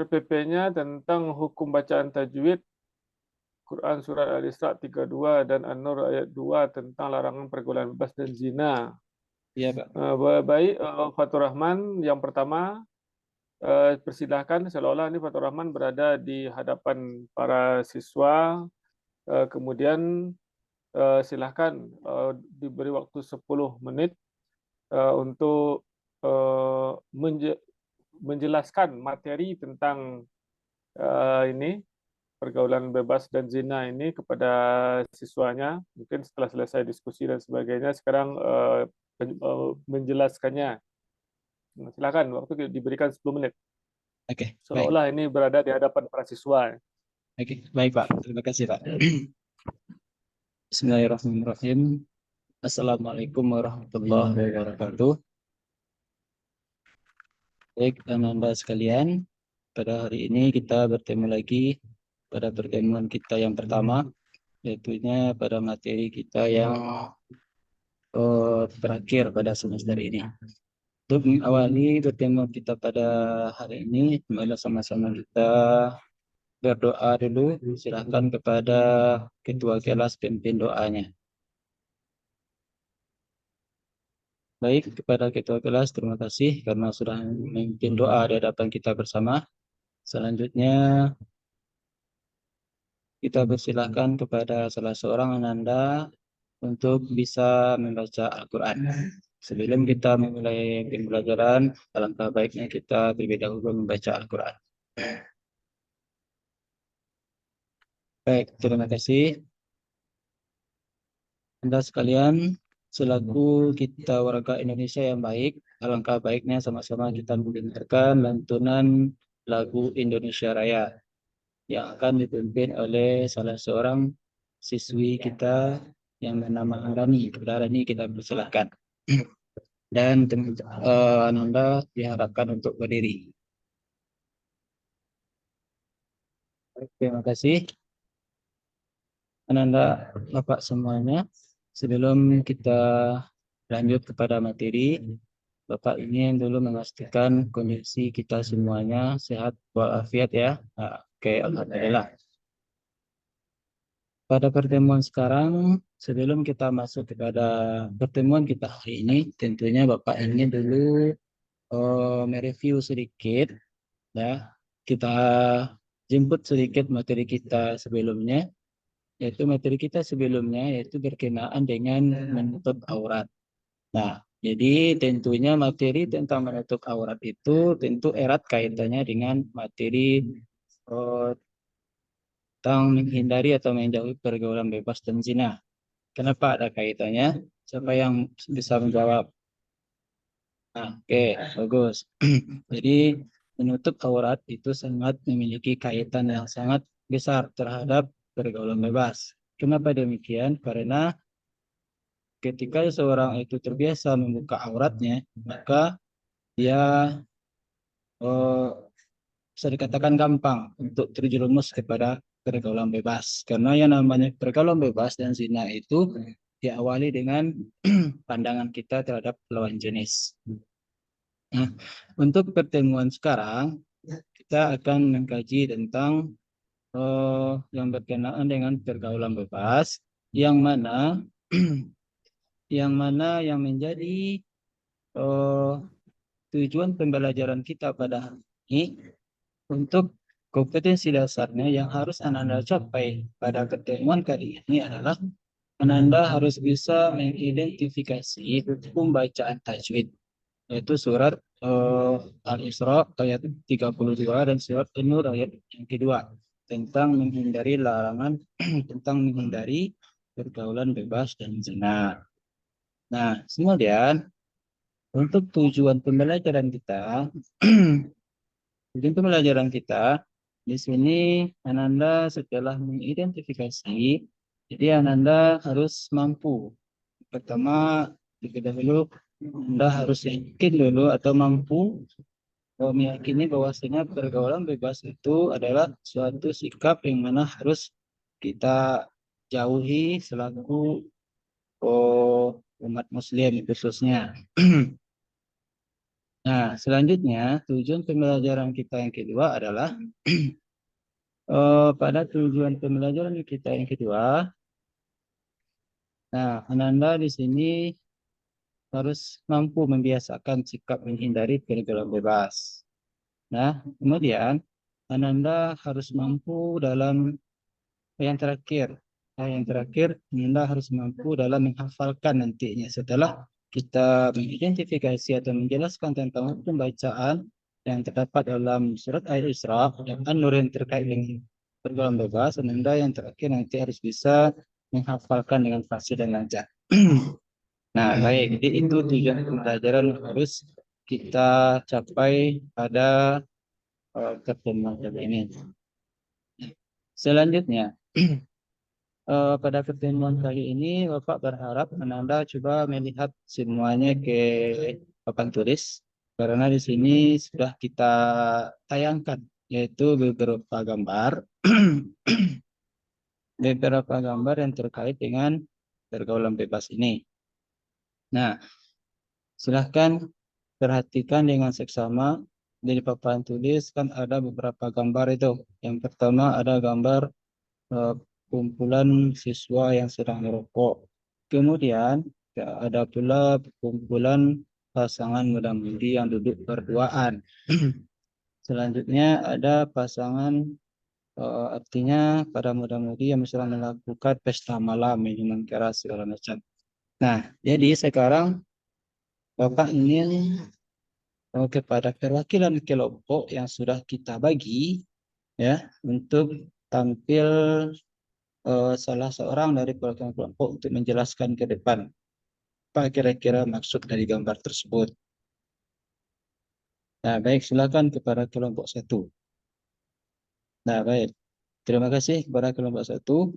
RPP-nya tentang hukum bacaan tajwid, Quran Surat Al-Isra 32 dan An-Nur ayat 2 tentang larangan pergaulan bebas dan zina. Iya, Pak. Baik, Fatur Rahman, yang pertama, persilahkan, seolah-olah ini Fatur Rahman berada di hadapan para siswa. Kemudian silahkan diberi waktu 10 menit untuk menjelaskan materi tentang ini pergaulan bebas dan zina ini kepada siswanya. Mungkin setelah selesai diskusi dan sebagainya, sekarang menjelaskannya. Silakan, waktu diberikan 10 menit. Oke, baik. Seolah-olah ini berada di hadapan para siswa. Oke, baik, Pak. Terima kasih, Pak. Bismillahirrahmanirrahim. Assalamualaikum warahmatullahi wabarakatuh. Baik, Anda sekalian, pada hari ini kita bertemu lagi pada pertemuan kita yang pertama, yaitunya pada materi kita yang terakhir pada semester ini. Untuk mengawali pertemuan kita pada hari ini, mari sama-sama kita berdoa dulu. Silakan kepada ketua kelas pimpin doanya. Baik, kepada ketua kelas, terima kasih karena sudah memimpin doa di hadapan kita bersama. Selanjutnya, kita persilahkan kepada salah seorang ananda untuk bisa membaca Al-Quran. Sebelum kita memulai pembelajaran, alangkah baiknya kita terlebih dahulu membaca Al-Quran. Baik, terima kasih. Anda sekalian, selaku kita warga Indonesia yang baik, alangkah baiknya sama-sama kita mendengarkan lantunan lagu Indonesia Raya yang akan dipimpin oleh salah seorang siswi kita yang bernama Rani. Kepada Rani kita persilahkan. Dan Ananda diharapkan untuk berdiri. Terima kasih. Ananda, Bapak semuanya. Sebelum kita lanjut kepada materi, Bapak ingin dulu memastikan kondisi kita semuanya sehat walafiat ya. Nah, oke, alhamdulillah. Pada pertemuan sekarang, sebelum kita masuk kepada pertemuan kita hari ini, tentunya Bapak ingin dulu mereview sedikit, ya. Kita jemput sedikit materi kita sebelumnya, yaitu materi kita sebelumnya yaitu berkenaan dengan menutup aurat. Nah, jadi tentunya materi tentang menutup aurat itu tentu erat kaitannya dengan materi tentang menghindari atau menjauhi pergaulan bebas dan zina. Kenapa ada kaitannya? Siapa yang bisa menjawab? Nah, oke, bagus. Jadi menutup aurat itu sangat memiliki kaitan yang sangat besar terhadap pergaulan bebas. Kenapa demikian? Karena ketika seorang itu terbiasa membuka auratnya, maka dia eh, bisa dikatakan gampang untuk terjerumus kepada pergaulan bebas. Karena yang namanya pergaulan bebas dan zina itu diawali dengan pandangan kita terhadap lawan jenis. Nah, untuk pertemuan sekarang, kita akan mengkaji tentang yang berkenaan dengan pergaulan bebas, yang mana yang menjadi tujuan pembelajaran kita pada hari ini untuk kompetensi dasarnya yang harus Ananda capai pada pertemuan kali ini adalah Ananda harus bisa mengidentifikasi hukum bacaan tajwid, yaitu surat Al-Isra ayat 32 dan surat An-Nur ayat yang kedua tentang menghindari larangan tentang menghindari pergaulan bebas dan zina. Nah, kemudian untuk tujuan pembelajaran kita, tujuan pembelajaran kita di sini Ananda setelah mengidentifikasi, jadi Ananda harus mampu. Pertama, terlebih dahulu Anda harus yakin dulu atau mampu meyakini bahwasanya pergaulan bebas itu adalah suatu sikap yang mana harus kita jauhi selaku umat muslim khususnya. Nah, selanjutnya tujuan pembelajaran kita yang kedua adalah pada tujuan pembelajaran kita yang kedua. Nah, Ananda di sini harus mampu membiasakan sikap menghindari pergaulan bebas. Nah, kemudian Ananda harus mampu dalam yang terakhir. Nah, yang terakhir, Ananda harus mampu dalam menghafalkan nantinya setelah kita mengidentifikasi atau menjelaskan tentang hukum bacaan yang terdapat dalam surat Al-Isra dan An-Nur yang terkait dengan pergaulan bebas. Ananda yang terakhir nanti harus bisa menghafalkan dengan fasih dan lancar. Nah, baik. Jadi itu tujuan pembelajaran yang harus kita capai pada pertemuan kali ini. Selanjutnya, pada pertemuan kali ini, Bapak berharap Anda coba melihat semuanya ke papan tulis, karena di sini sudah kita tayangkan, yaitu beberapa gambar, beberapa gambar yang terkait dengan pergaulan bebas ini. Nah, silahkan perhatikan dengan seksama. Di papan tulis kan ada beberapa gambar itu. Yang pertama ada gambar kumpulan siswa yang sedang merokok. Kemudian ada pula kumpulan pasangan muda-mudi yang duduk berduaan. Selanjutnya ada pasangan artinya para muda-mudi yang sedang melakukan pesta malam, minuman keras segala macam. Nah, jadi sekarang Bapak ingin kepada perwakilan kelompok yang sudah kita bagi ya untuk tampil salah seorang dari perwakilan kelompok untuk menjelaskan ke depan apa kira-kira maksud dari gambar tersebut. Nah, baik, silakan kepada kelompok satu. Nah, baik. Terima kasih kepada kelompok satu.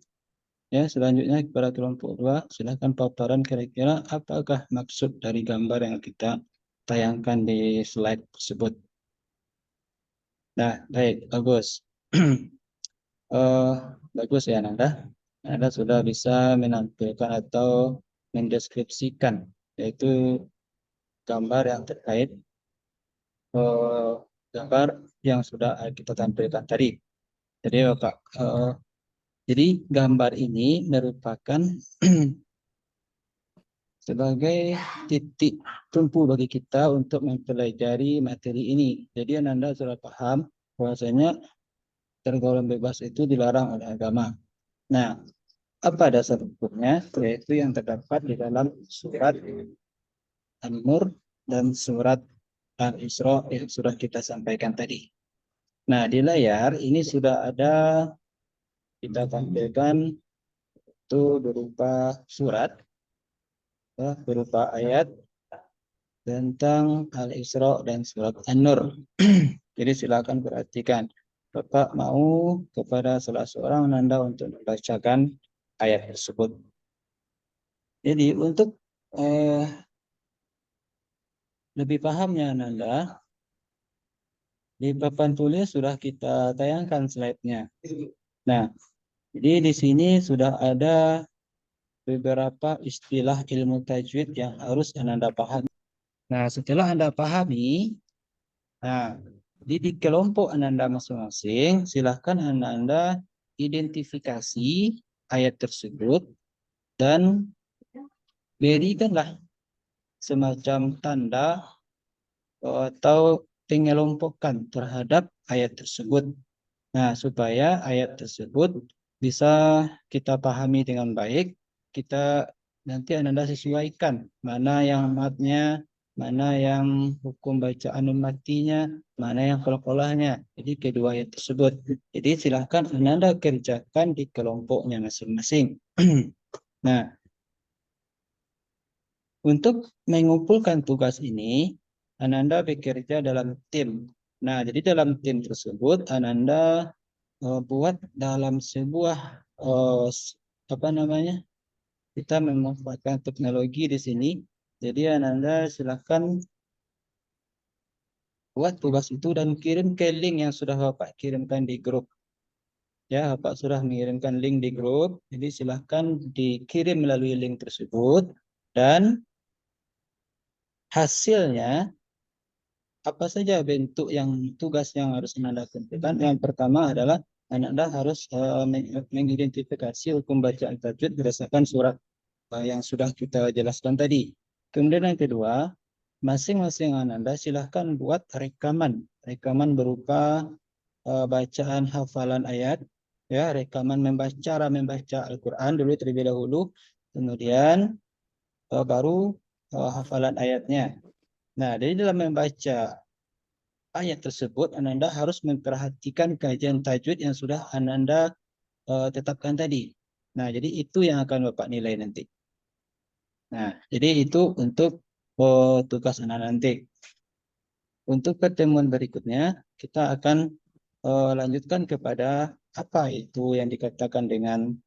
Ya, selanjutnya kepada kelompok dua, silakan paparan kira-kira apakah maksud dari gambar yang kita tayangkan di slide tersebut. Nah, baik, bagus. Bagus ya, Nanda. Anda sudah bisa menampilkan atau mendeskripsikan, yaitu gambar yang terkait gambar yang sudah kita tampilkan tadi. Jadi Bapak, jadi gambar ini merupakan sebagai titik tumpu bagi kita untuk mempelajari materi ini. Jadi Anda sudah paham bahwasanya pergaulan bebas itu dilarang oleh agama. Nah, apa dasar hukumnya? Yaitu yang terdapat di dalam surat An-Nur dan surat Al-Isra yang sudah kita sampaikan tadi. Nah, di layar ini sudah ada kita tampilkan itu berupa surat, ya, berupa ayat tentang Al-Isra dan surat An-Nur. Jadi silakan perhatikan. Bapak mau kepada salah seorang Anda untuk membacakan ayat tersebut. Jadi untuk lebih pahamnya Nanda, di papan tulis sudah kita tayangkan slide-nya. Nah, jadi di sini sudah ada beberapa istilah ilmu tajwid yang harus Anda pahami. Nah, setelah Anda pahami, nah, di kelompok Anda masing-masing, silahkan Anda identifikasi ayat tersebut dan berikanlah semacam tanda atau pengelompokan terhadap ayat tersebut. Nah, supaya ayat tersebut bisa kita pahami dengan baik, kita nanti Anda sesuaikan mana yang matnya, mana yang hukum bacaan matinya, mana yang qalqalahnya. Jadi kedua ayat tersebut. Jadi silahkan Anda kerjakan di kelompoknya masing-masing. Nah, untuk mengumpulkan tugas ini, Ananda bekerja dalam tim. Nah, jadi dalam tim tersebut, Ananda buat dalam sebuah apa namanya? Kita memanfaatkan teknologi di sini. Jadi Ananda silakan buat tugas itu dan kirim ke link yang sudah Bapak kirimkan di grup. Ya, Bapak sudah mengirimkan link di grup. Jadi silahkan dikirim melalui link tersebut dan hasilnya apa saja bentuk yang tugas yang harus Anda tentukan? Yang pertama adalah Anda harus mengidentifikasi hukum bacaan tajwid berdasarkan surat yang sudah kita jelaskan tadi. Kemudian yang kedua, masing-masing Anda silahkan buat rekaman. Rekaman berupa bacaan hafalan ayat, ya, rekaman cara membaca Al-Quran dulu terlebih dahulu, kemudian baru hafalan ayatnya. Nah, dari dalam membaca ayat tersebut, Anda harus memperhatikan kajian tajwid yang sudah Anda tetapkan tadi. Nah, jadi itu yang akan Bapak nilai nanti. Nah, jadi itu untuk tugas anak nanti. Untuk pertemuan berikutnya, kita akan lanjutkan kepada apa itu yang dikatakan dengan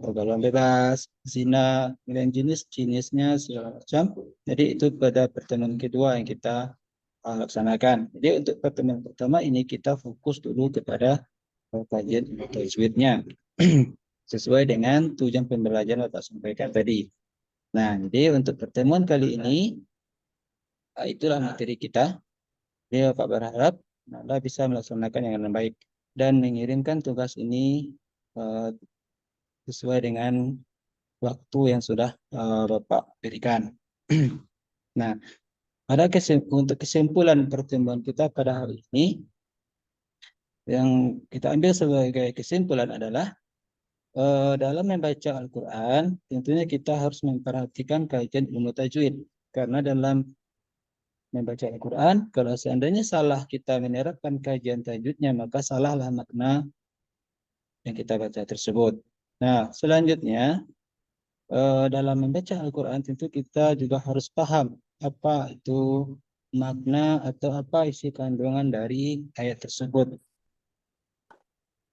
pergaulan bebas, zina, dan jenis-jenisnya segala macam. Jadi itu pada pertemuan kedua yang kita laksanakan. Jadi untuk pertemuan pertama ini kita fokus dulu kepada kajian tajwidnya sesuai dengan tujuan pembelajaran yang Bapak sampaikan tadi. Nah, jadi untuk pertemuan kali ini itulah materi kita. Jadi Bapak berharap Anda bisa melaksanakan yang baik dan mengirimkan tugas ini eh, sesuai dengan waktu yang sudah Bapak berikan. Nah, untuk kesimpulan pertemuan kita pada hari ini, yang kita ambil sebagai kesimpulan adalah dalam membaca Al-Quran, tentunya kita harus memperhatikan kajian ilmu tajwid. Karena dalam membaca Al-Quran, kalau seandainya salah kita menerapkan kajian tajwidnya, maka salahlah makna yang kita baca tersebut. Nah, selanjutnya, dalam membaca Al-Quran tentu kita juga harus paham apa itu makna atau apa isi kandungan dari ayat tersebut.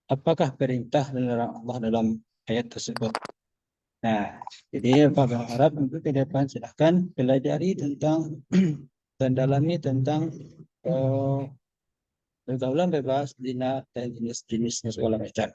Apakah perintah dan larang Allah dalam ayat tersebut. Nah, jadi Pak berharap untuk ke depan silahkan pelajari tentang dan dalami tentang pergaulan bebas, zina, dan jenis-jenisnya segala macam.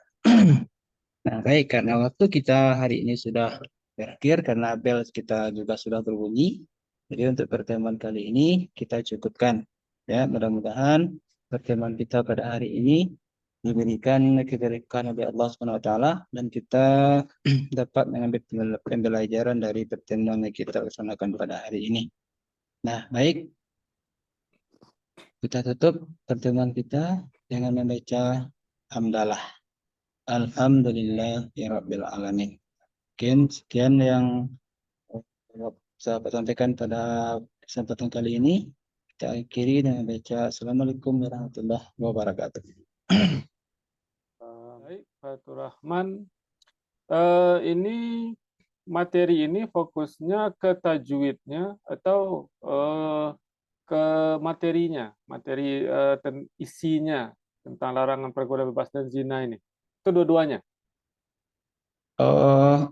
Nah, baik, karena waktu kita hari ini sudah berakhir, karena bel kita juga sudah berbunyi. Jadi untuk pertemuan kali ini kita cukupkan. Ya, mudah-mudahan pertemuan kita pada hari ini diberikan keberkahan oleh Allah Subhanahu wa taala dan kita dapat mengambil pembelajaran dari pertemuan yang kita laksanakan pada hari ini. Nah, baik, kita tutup pertemuan kita dengan membaca hamdalah. Alhamdulillahirabbil alamin. Mungkin sekian yang saya sampaikan pada kesempatan kali ini. Kita akhiri dengan baca Assalamualaikum warahmatullahi wabarakatuh. Baik, Fatur Rahman. Ini materi ini fokusnya ke tajwidnya atau ke materinya, materi isinya tentang larangan pergaulan bebas dan zina ini. Itu dua-duanya. Oh,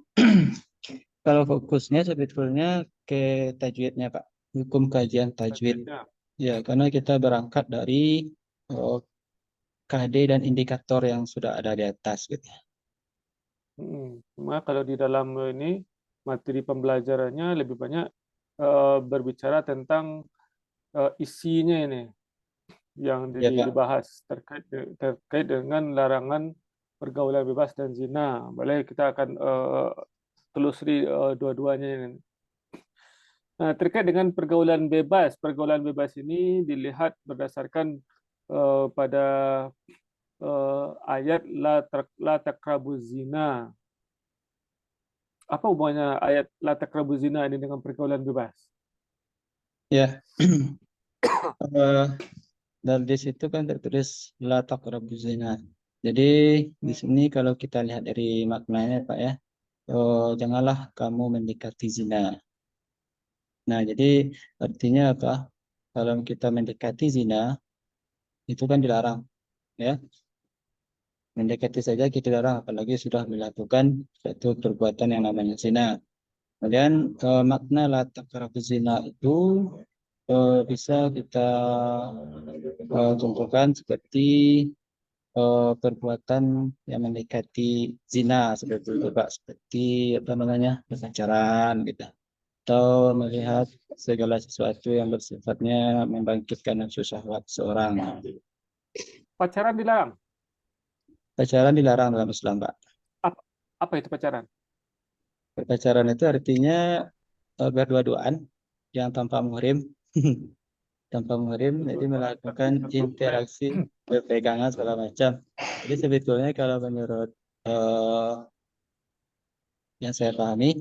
kalau fokusnya sebetulnya ke tajwidnya, Pak. Hukum kajian tajwid. Tajwidnya. Ya, karena kita berangkat dari oh, KD dan indikator yang sudah ada di atas gitu. Cuma kalau di dalam ini materi pembelajarannya lebih banyak berbicara tentang isinya ini yang Ya, Pak. dibahas terkait dengan larangan pergaulan bebas dan zina. Boleh kita akan telusuri dua-duanya ini. Nah, terkait dengan pergaulan bebas ini dilihat berdasarkan pada ayat la taqrabuz zina. Apa hubungannya ayat la taqrabuz zina ini dengan pergaulan bebas? Ya. Dan di situ kan tertulis la taqrabuz zina. Jadi di sini kalau kita lihat dari maknanya, Pak, ya, janganlah kamu mendekati zina. Nah, jadi artinya apa? Kalau kita mendekati zina itu kan dilarang, ya. Mendekati saja kita dilarang, apalagi sudah melakukan suatu perbuatan yang namanya zina. Kemudian makna la taqrabuz zina itu bisa kita contohkan seperti perbuatan yang mendekati zina seperti itu, Pak, seperti apa namanya, pacaran gitu. atau melihat segala sesuatu yang bersifatnya membangkitkan nafsu syahwat seorang. Pacaran dilarang. Pacaran dilarang dalam Islam, Pak. Apa, apa itu pacaran? Pacaran itu artinya berdua-duaan yang tanpa muhrim. Tanpa muhrim, jadi Berdua-duaan melakukan tanpa muhrim. interaksi berpegangan segala macam. Jadi sebetulnya kalau menurut eh, yang saya pahami,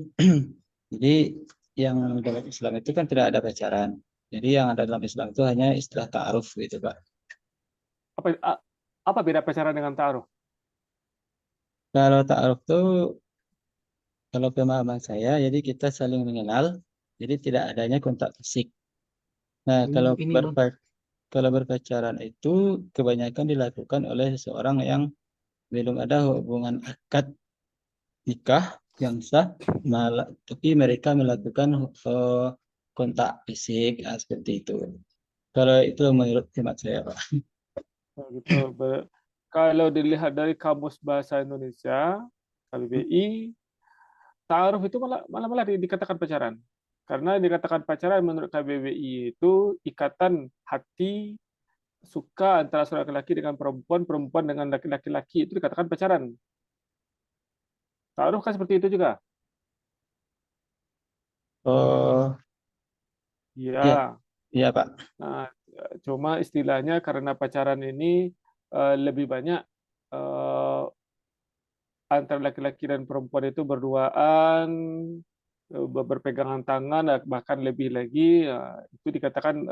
jadi yang dalam Islam itu kan tidak ada pacaran. Jadi yang ada dalam Islam itu hanya istilah ta'aruf gitu, Pak. Apa apa beda pacaran dengan taruh? Kalau ta'aruf itu, kalau pemahaman saya, jadi kita saling mengenal, jadi tidak adanya kontak fisik. Nah, kalau berpacaran itu kebanyakan dilakukan oleh seseorang yang belum ada hubungan akad nikah yang sah, malah tapi mereka melakukan kontak fisik seperti itu. Kalau itu menurut hemat saya, Pak. Gitu. Kalau dilihat dari Kamus Bahasa Indonesia, KBBI, taruh itu malah dikatakan pacaran. Karena dikatakan pacaran menurut KBBI itu ikatan hati suka antara seorang laki-laki dengan perempuan, perempuan dengan laki-laki itu dikatakan pacaran. Taruh kan seperti itu juga. Oh, iya, Ya, iya, Pak. nah, cuma istilahnya karena pacaran ini lebih banyak eh, antara laki-laki dan perempuan itu berduaan, berpegangan tangan, bahkan lebih lagi itu dikatakan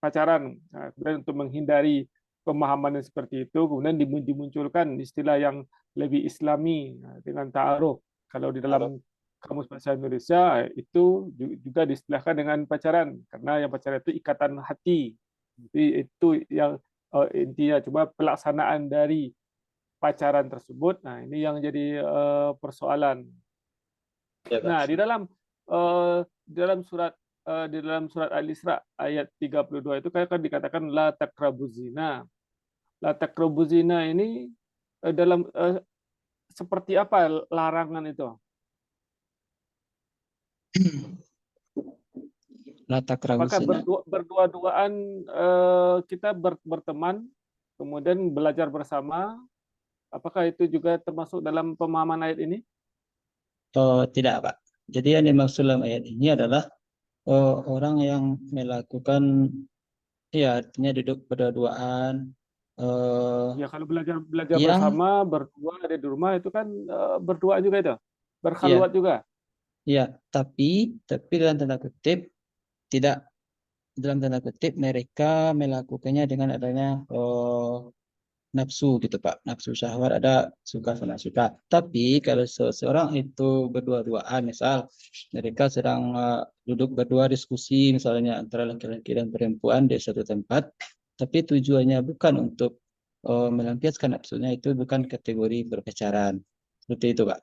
pacaran. Nah, kemudian untuk menghindari pemahaman yang seperti itu, kemudian dimunculkan istilah yang lebih Islami dengan ta'aruf. Kalau di Halo. dalam Kamus Bahasa Indonesia itu juga diistilahkan dengan pacaran, karena yang pacaran itu ikatan hati. Jadi itu yang intinya. Cuma pelaksanaan dari pacaran tersebut, nah ini yang jadi persoalan. Iya, Pak. Nah, di dalam surat Al-Isra ayat 32 itu kan dikatakan la taqrabuz zina. La taqrabuz zina ini dalam seperti apa larangan itu? Latak Apakah Rawusina. berdua-duaan kita berteman, kemudian belajar bersama? Apakah itu juga termasuk dalam pemahaman ayat ini? Oh, tidak, Pak. Jadi yang dimaksud dalam ayat ini adalah orang yang melakukan, ya artinya duduk berdua-duaan, eh, Ya kalau belajar belajar yang, bersama berdua ada di rumah itu kan berdua juga itu, ya, berkhalwat juga. ya, tapi dalam tanda kutip tidak, dalam tanda kutip mereka melakukannya dengan adanya nafsu gitu, Pak. Nafsu syahwat ada, suka sama suka. Tapi kalau seseorang itu berdua-duaan, misal mereka sedang duduk berdua diskusi misalnya antara laki-laki dan perempuan di satu tempat, tapi tujuannya bukan untuk melampiaskan nafsunya, itu bukan kategori berpacaran. Seperti itu, Pak.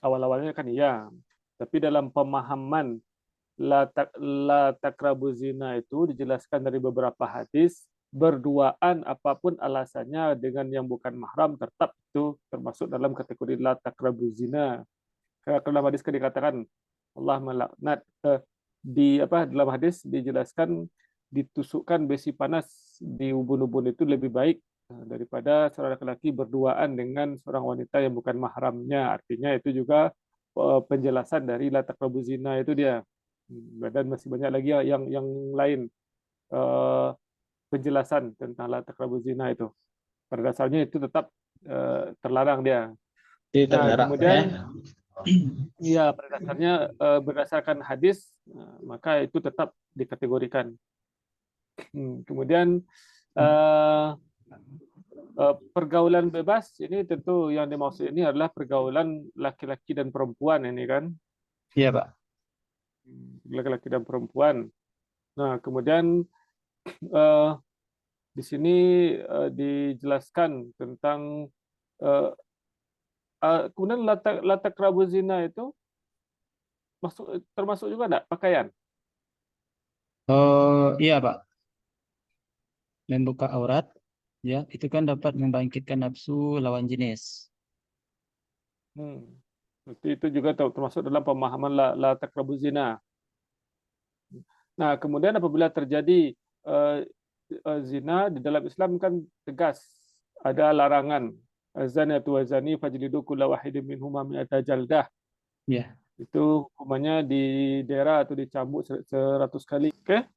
Awal-awalnya kan iya, tapi dalam pemahaman la takrabu zina itu dijelaskan dari beberapa hadis, berduaan apapun alasannya dengan yang bukan mahram tetap itu termasuk dalam kategori la takrabu zina. Karena dalam hadis kan dikatakan Allah melaknat di apa dalam hadis dijelaskan ditusukkan besi panas di ubun-ubun itu lebih baik daripada seorang laki-laki berduaan dengan seorang wanita yang bukan mahramnya. Artinya itu juga penjelasan dari la taqrabu zina itu dia. Dan masih banyak lagi yang lain eh, penjelasan tentang la taqrabu zina itu. Pada dasarnya itu tetap terlarang dia. Itu Nah, terlarang, Pak, ya. kemudian ya pada dasarnya berdasarkan hadis maka itu tetap dikategorikan. Kemudian eh, pergaulan bebas ini tentu yang dimaksud ini adalah pergaulan laki-laki dan perempuan ini kan. Iya, Pak. Laki-laki dan perempuan. Nah, kemudian eh, di sini dijelaskan tentang eh, kemudian latak rabu zina itu termasuk juga enggak pakaian? Oh, iya, Pak. Membuka aurat, ya, itu kan dapat membangkitkan nafsu lawan jenis. Hmm. Itu juga termasuk dalam pemahaman la taqrabuz zina. Nah, kemudian apabila terjadi eh, zina di dalam Islam kan tegas, ada larangan. Azaniyatu wazani fajlidu kulla wahidin minhuma mi'ata jaldah. Ya. Itu hukumannya di daerah atau dicambuk 100 kali. Oke,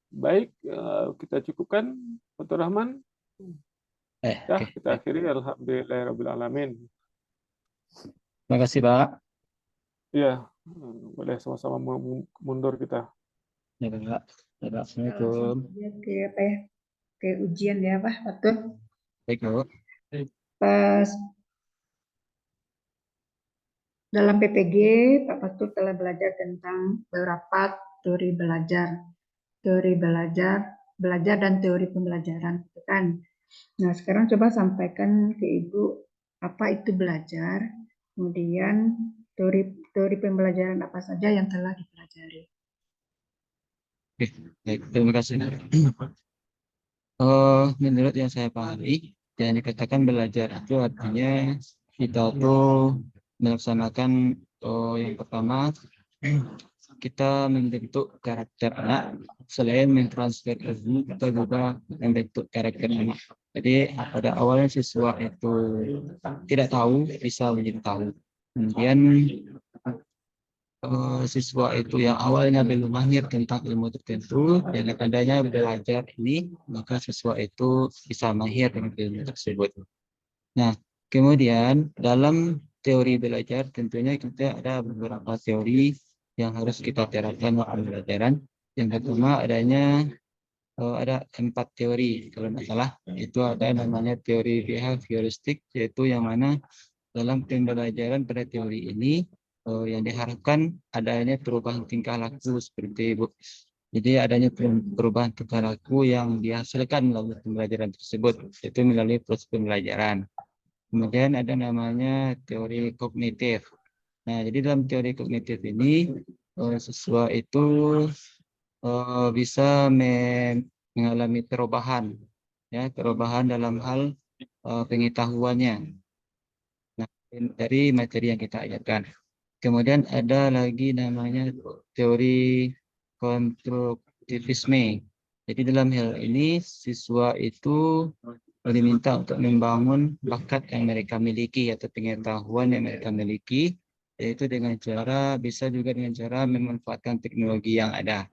baik, kita cukupkan, Dr. Rahman. Ya, Oke. kita akhiri. Alhamdulillahirabbil alamin. Terima kasih, Pak. Ya, boleh sama-sama mundur kita. Ya, Pak. Ya, Pak. Kita langsung Assalamualaikum. saja ke apa ya? Ke ujian ya, Pak Fatur. Baik, Bu. Pas dalam PPG, Pak Fatur telah belajar tentang beberapa teori belajar, belajar dan teori pembelajaran, gitu kan? Nah, sekarang coba sampaikan ke Ibu apa itu belajar, kemudian teori pembelajaran apa saja yang telah dipelajari. Oke, baik. Terima kasih. Menurut yang saya pahami, yang dikatakan belajar itu artinya kita tuh melaksanakan yang pertama kita membentuk karakter anak. Selain mentransfer ilmu, kita juga membentuk karakter anak. Jadi pada awalnya siswa itu tidak tahu, bisa menjadi tahu. Kemudian siswa itu yang awalnya belum mahir tentang ilmu tertentu, dengan adanya belajar ini, maka siswa itu bisa mahir dengan ilmu tersebut. Nah, kemudian dalam teori belajar tentunya kita ada beberapa teori yang harus kita terapkan dalam pembelajaran. Yang pertama ada 4 teori kalau tidak salah. Itu ada namanya teori behavioristik, yaitu yang mana dalam pembelajaran pada teori ini yang diharapkan adanya perubahan tingkah laku seperti Bu. Jadi adanya perubahan tingkah laku yang dihasilkan melalui pembelajaran tersebut, yaitu melalui proses pembelajaran. Kemudian ada namanya teori kognitif. Nah, jadi dalam teori kognitif ini siswa itu bisa mengalami perubahan, ya, perubahan dalam hal pengetahuannya. Nah, dari materi yang kita ajarkan. Kemudian ada lagi namanya teori konstruktivisme. Jadi dalam hal ini siswa itu diminta untuk membangun bakat yang mereka miliki atau pengetahuan yang mereka miliki, yaitu dengan cara bisa juga dengan cara memanfaatkan teknologi yang ada.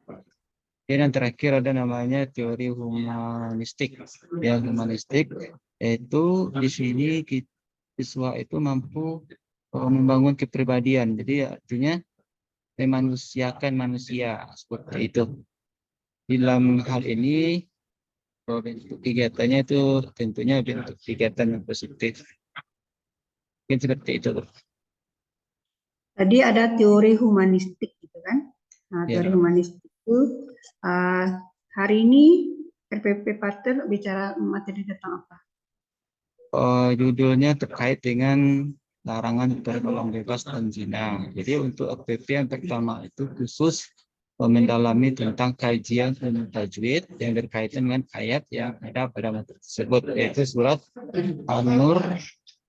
Dan yang terakhir ada namanya teori humanistik. Yang humanistik yaitu di sini siswa itu mampu membangun kepribadian. Jadi artinya memanusiakan manusia seperti itu. Dalam hal ini bentuk kegiatannya itu tentunya bentuk kegiatan yang positif. Mungkin seperti itu. Tadi ada teori humanistik gitu kan. Nah, Ya. teori humanistik itu hari ini RPP Partner bicara materi tentang apa? Judulnya terkait dengan larangan pergaulan bebas dan zina. Jadi untuk FPP yang pertama itu khusus mendalami tentang kajian ilmu tajwid yang berkaitan dengan ayat yang ada pada materi tersebut, yaitu surat An-Nur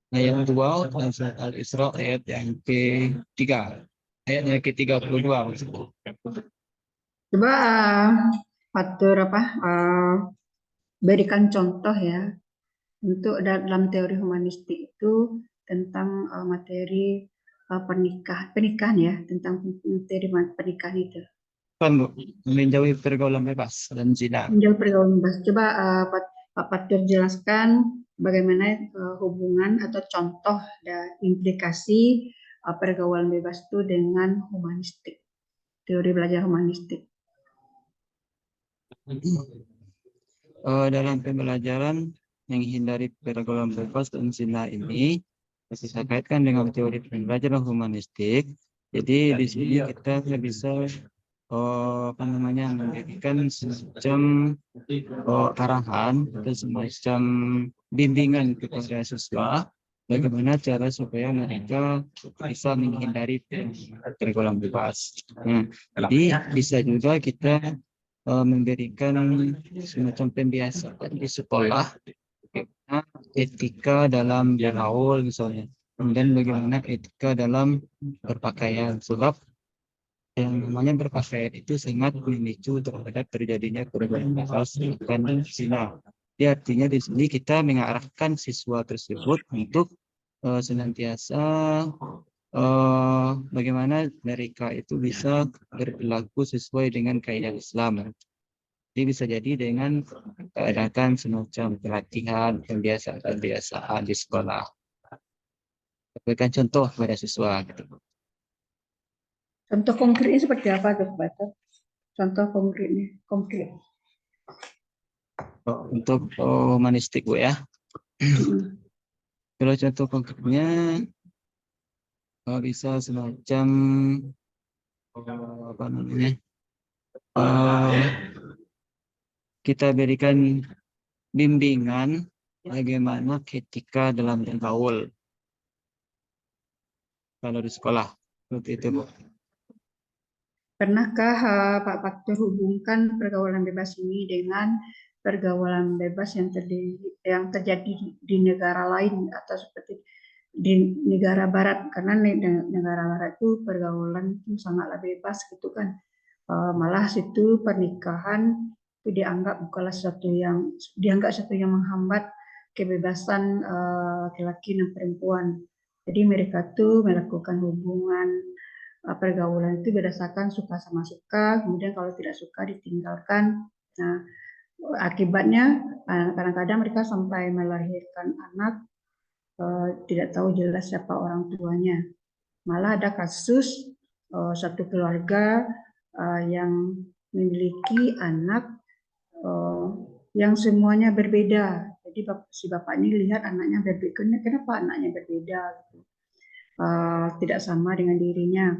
ayat 2 dan surat Al-Isra ayat yang ke-3. Ayat yang ke-32 maksudnya. Coba Fatur berikan contoh ya untuk dalam teori humanistik itu tentang materi pernikahan ya, tentang materi pernikahan itu. Kan Bu, menjauhi pergaulan bebas dan zina. Menjauh pergaulan bebas. Coba Pak Fatur jelaskan bagaimana hubungan atau contoh dan implikasi pergaulan bebas itu dengan humanistik, teori belajar humanistik. Dalam pembelajaran menghindari pergaulan bebas dan zina ini saya kaitkan dengan teori pembelajaran humanistik. Jadi di sini kita bisa memberikan semacam arahan dan semacam bimbingan kepada siswa bagaimana cara supaya mereka bisa menghindari pergaulan bebas. Jadi bisa juga kita memberikan semacam pembiasaan di sekolah etika dalam bergaul misalnya. kemudian bagaimana etika dalam berpakaian, sebab yang namanya berpakaian itu sangat memicu terhadap terjadinya perubahan bebas dan zina. Jadi artinya di sini kita mengarahkan siswa tersebut untuk senantiasa bagaimana mereka itu bisa berperilaku sesuai dengan kaidah Islam. Jadi bisa jadi dengan adakan semacam pelatihan, kebiasaan di sekolah. Berikan contoh kepada siswa gitu. Contoh konkretnya seperti apa tuh, Pak Batar? Contoh konkretnya, konkret. Untuk humanistik Bu ya. Kalau contoh konkretnya bisa semacam apa namanya? Kita berikan bimbingan bagaimana etika dalam bergaul kalau di sekolah seperti itu Bu. Pernahkah Pak Faktur hubungkan pergaulan bebas ini dengan pergaulan bebas yang terjadi di negara lain atau seperti di negara barat? Karena negara barat itu pergaulan itu sangatlah bebas gitu kan. Malah situ pernikahan itu dianggap sesuatu yang menghambat kebebasan laki-laki dan perempuan. Jadi mereka tuh melakukan hubungan pergaulan itu berdasarkan suka sama suka, kemudian kalau tidak suka ditinggalkan. Nah, akibatnya kadang-kadang mereka sampai melahirkan anak tidak tahu jelas siapa orang tuanya. Malah ada kasus satu keluarga yang memiliki anak yang semuanya berbeda. Jadi si bapak ini lihat anaknya berbeda. Kenapa anaknya berbeda? Tidak sama dengan dirinya.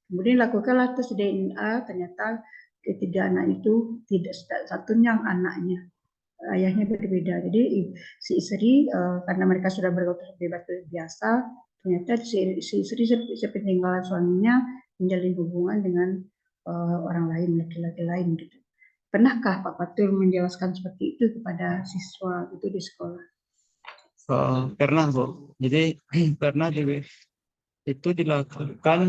Kemudian lakukanlah tes DNA, ternyata ketiga anak itu tidak satunya anaknya, ayahnya berbeda. Jadi si istri karena mereka sudah bergaul bebas biasa, ternyata si istri sepeninggalan suaminya menjalin hubungan dengan orang lain, laki-laki lain gitu. Pernahkah Pak Fatul menjelaskan seperti itu kepada siswa itu di sekolah? Pernah Bu. Jadi pernah itu dilakukan,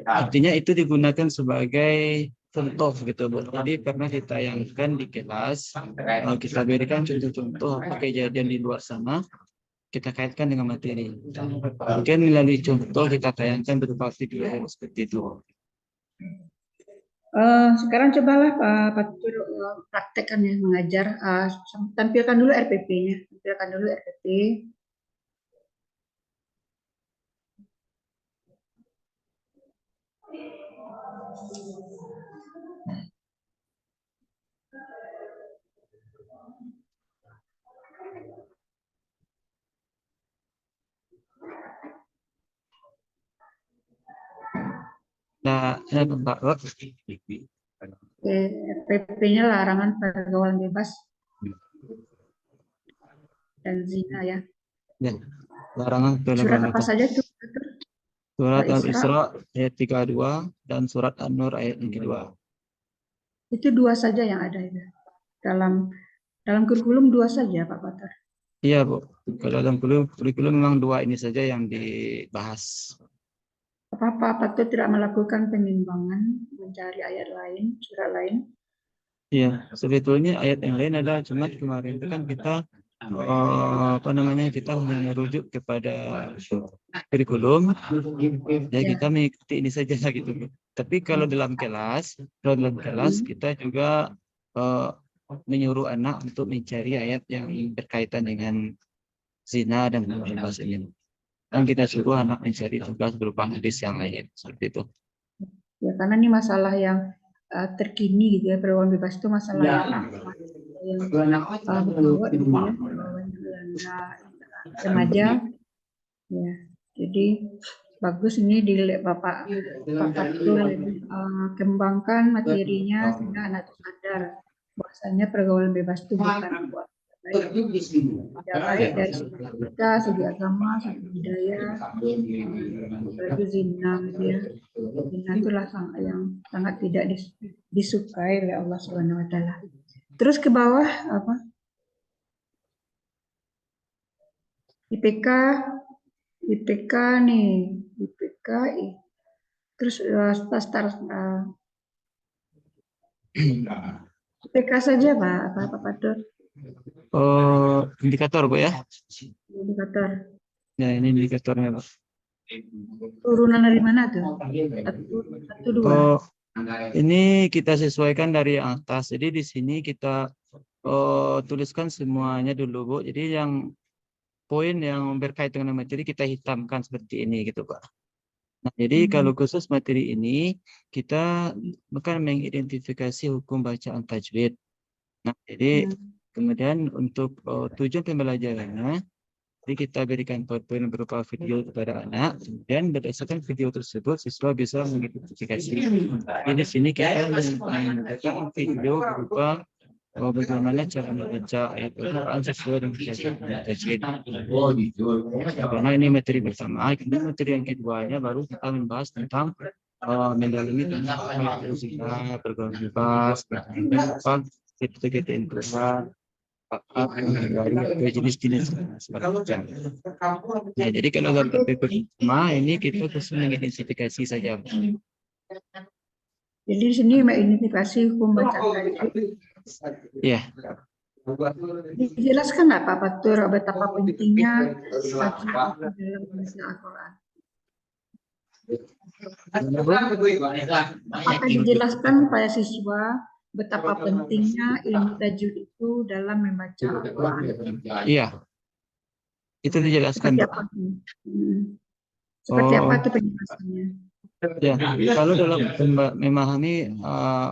artinya itu digunakan sebagai contoh gitu Bu. Jadi pernah ditayangkan di kelas, kita berikan contoh-contoh apa kejadian di luar sana, kita kaitkan dengan materi. Mungkin melalui contoh kita tayangkan berupa video seperti itu. Sekarang cobalah Pak Fatul praktekkan ya mengajar. Tampilkan dulu RPP-nya. Tampilkan dulu RPP. Nah, Mbak, RPP-nya larangan pergaulan bebas dan zina ya. ya, larangan Surat pergaulan apa bebas. saja itu? Surat Al-Isra. Al-Isra ayat 32 dan surat An-Nur ayat 2. Itu dua saja yang ada itu. Dalam kurikulum dua saja Pak Batar. Iya Bu, kalau dalam kurikulum memang dua ini saja yang dibahas. Apa Pak Fatul tidak melakukan penimbangan mencari ayat lain, surat lain? Iya, sebetulnya ayat yang lain ada, cuma kemarin itu kan kita kita merujuk kepada kurikulum, ya kita mengikuti ini saja gitu. Tapi kalau dalam kelas kita juga menyuruh anak untuk mencari ayat yang berkaitan dengan zina dan bebas ini. Dan kita suruh anak mencari tugas berupa hadis yang lain seperti itu. Ya karena ini masalah yang terkini gitu ya, pergaulan bebas itu masalah yang berbuat gitu ya, remaja. Ya, jadi bagus ini Pak Fatul kembangkan materinya sehingga anak itu sadar bahwasanya pergaulan bebas itu bukan buat baik. Tidak baik dari segi kita, segi agama, segi budaya, apalagi zina gitu ya. Zina itulah yang sangat tidak disukai oleh Allah Subhanahu wa taala. Terus ke bawah apa? IPK IPK nih, IPK, terus IPK saja Pak Fatur, Oh, indikator Bu ya. indikator. Ya, ini indikatornya Pak. Turunan dari mana tuh? Satu, dua. Oh, ini kita sesuaikan dari yang atas. Jadi di sini kita tuliskan semuanya dulu Bu. Jadi yang poin yang berkaitan dengan materi kita hitamkan seperti ini gitu Pak. Nah, jadi kalau khusus materi ini kita akan mengidentifikasi hukum bacaan tajwid. Nah, jadi kemudian untuk tujuan pembelajarannya, jadi kita berikan PowerPoint berupa video kepada anak, kemudian berdasarkan video tersebut siswa bisa mengidentifikasi. Jadi di sini kita menggunakan video berupa bagaimana cara membaca ayat Al-Quran sesuai dengan keyakinan tajwid. Karena ini materi pertama, kemudian materi yang keduanya baru kita membahas tentang mendalami tentang ayat al-zina, pergaulan bebas, itu integral, jenis-jenis semacam. Nah, jadi kalau gambar paper pertama ini kita khusus mengidentifikasi saja. Jadi di sini mengidentifikasi hukum bacaan tajwid. Iya. Dijelaskan nggak Pak Fatur betapa pentingnya tajwid dalam membaca Al-Quran? Apakah dijelaskan kepada siswa betapa pentingnya ilmu tajwid itu dalam membaca Al-Quran? Iya. Itu dijelaskan, Seperti Pak. apa? Seperti apa itu penjelasannya? Ya, kalau dalam memahami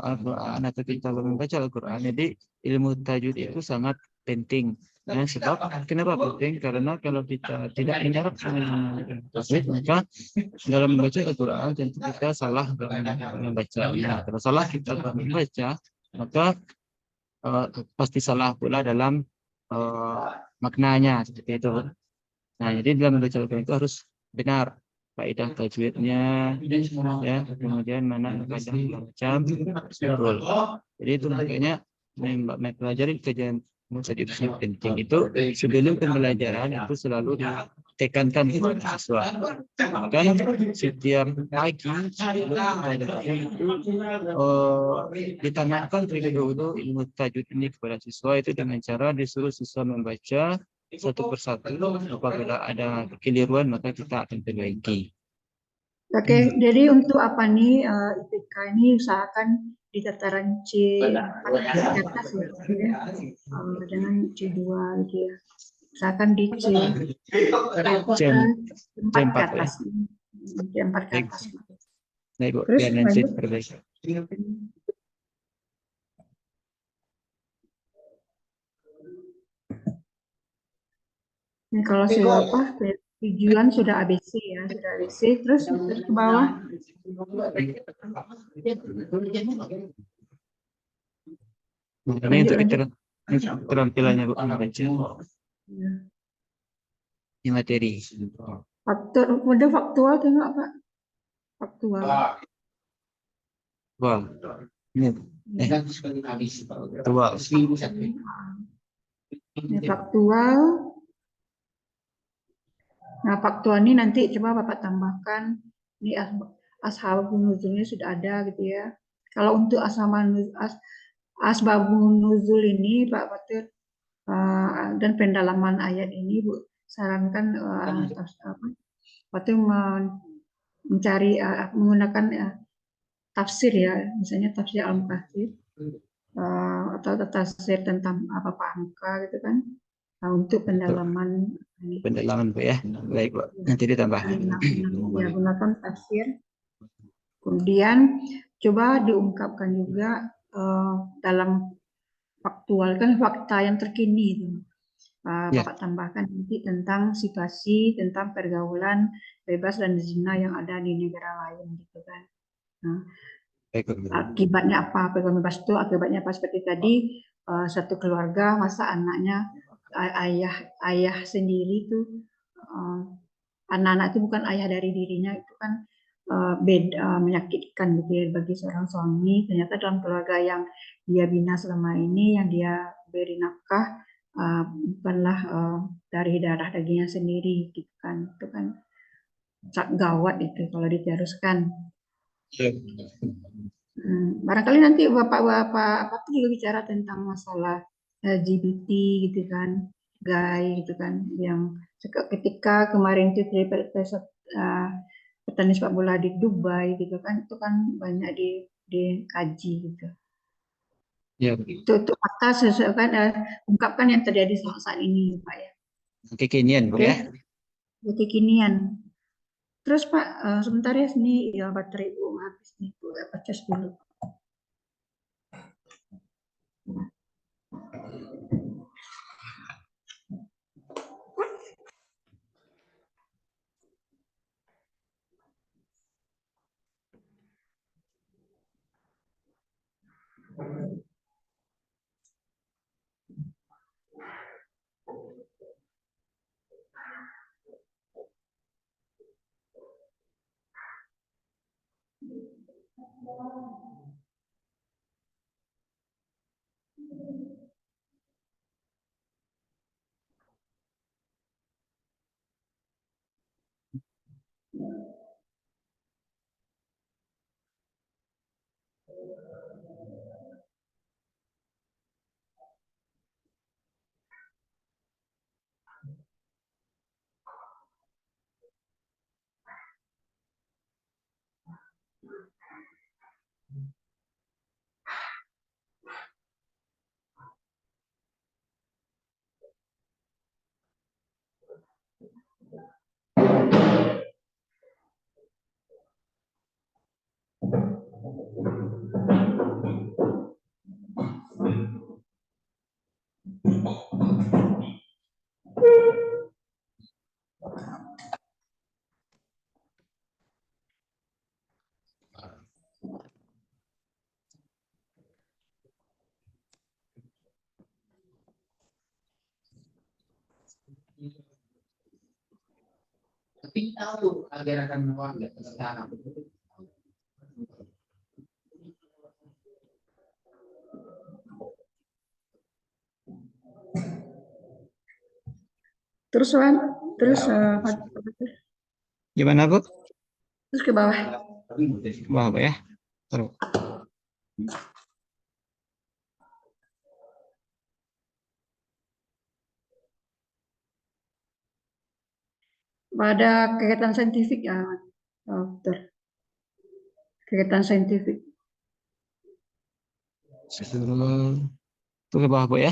Al-Quran atau kita membaca Al-Quran, jadi ilmu tajwid itu sangat penting. Ya, sebab kenapa penting? Karena kalau kita tidak menerapkan tajwid, maka dalam membaca Al-Quran tentu kita salah dalam membacanya. Kalau salah kita dalam membaca, maka pasti salah pula dalam maknanya seperti itu. Nah, jadi dalam membaca Al-Quran itu harus benar kaidah tajwidnya, ya, kemudian mana kadang macam betul. Jadi itu makanya mempelajari kajian tajwid itu penting. Itu sebelum pembelajaran itu selalu ditekankan kepada siswa. Maka setiap pagi sebelum pembelajaran itu ditanamkan terlebih dahulu ilmu tajwid ini kepada siswa itu dengan cara disuruh siswa membaca satu persatu. Apabila ada kekeliruan maka kita akan perbaiki. Oke, jadi untuk apa nih IPK ini usahakan di tataran C4 ke atas ya, dengan C2 gitu ya. Usahakan di C4 ke atas. C4 ke atas. Nah, Ibu, Terus biar nanti lanjut. perbaiki. Ini kalau sudah tujuan sudah ABC ya, sudah ABC, terus ke bawah. Ini untuk keterampilannya Bu membaca ini materi. Udah faktual tengok Pak. Faktual. Wah, ini faktual. Ini faktual. Nah, faktual ini nanti coba Bapak tambahkan. Ini asbabun nuzulnya sudah ada gitu ya. Kalau untuk asbabun nuzul ini Pak Fatur dan pendalaman ayat ini Bu sarankan Fatur mencari menggunakan tafsir ya, misalnya tafsir Al-Mukatsir atau tafsir tentang apa Pak Hamka gitu kan. Nah, untuk pendalaman ini. Pendalaman Bu ya. Baik Bu, nanti ditambah. Ya, gunakan tafsir. Kemudian coba diungkapkan juga dalam faktual kan fakta yang terkini itu. Bapak tambahkan nanti tentang situasi tentang pergaulan bebas dan zina yang ada di negara lain gitu kan. Nah, akibatnya apa? Pergaulan bebas itu akibatnya apa? Seperti tadi satu keluarga masa anaknya ayah sendiri itu anak-anak itu bukan ayah dari dirinya itu kan beda menyakitkan gitu ya bagi seorang suami. Ternyata dalam keluarga yang dia bina selama ini yang dia beri nafkah bukanlah dari darah dagingnya sendiri gitu kan. Itu kan gawat itu kalau diteruskan. Ya. Barangkali nanti bapak-bapak apa tuh juga bicara tentang masalah LGBT gitu kan, gay gitu kan, yang ketika kemarin itu petenis sepak bola di Dubai gitu kan, itu kan banyak dikaji gitu. Ya. Itu fakta sesuai kan, ungkapkan yang terjadi saat ini Pak ya. Kekinian, Bu Oke, ya. kekinian. Terus Pak, sebentar ya sini ya baterai Bu habis nih Bu, cas dulu. Tapi tahu agar akan warga sekarang. Terus Wan, terus Gimana, Bu? terus ke bawah. Wah, Bu ya. Terus. Ada kegiatan saintifik ya, dokter. Kegiatan saintifik. Itu ke bawah, Bu ya.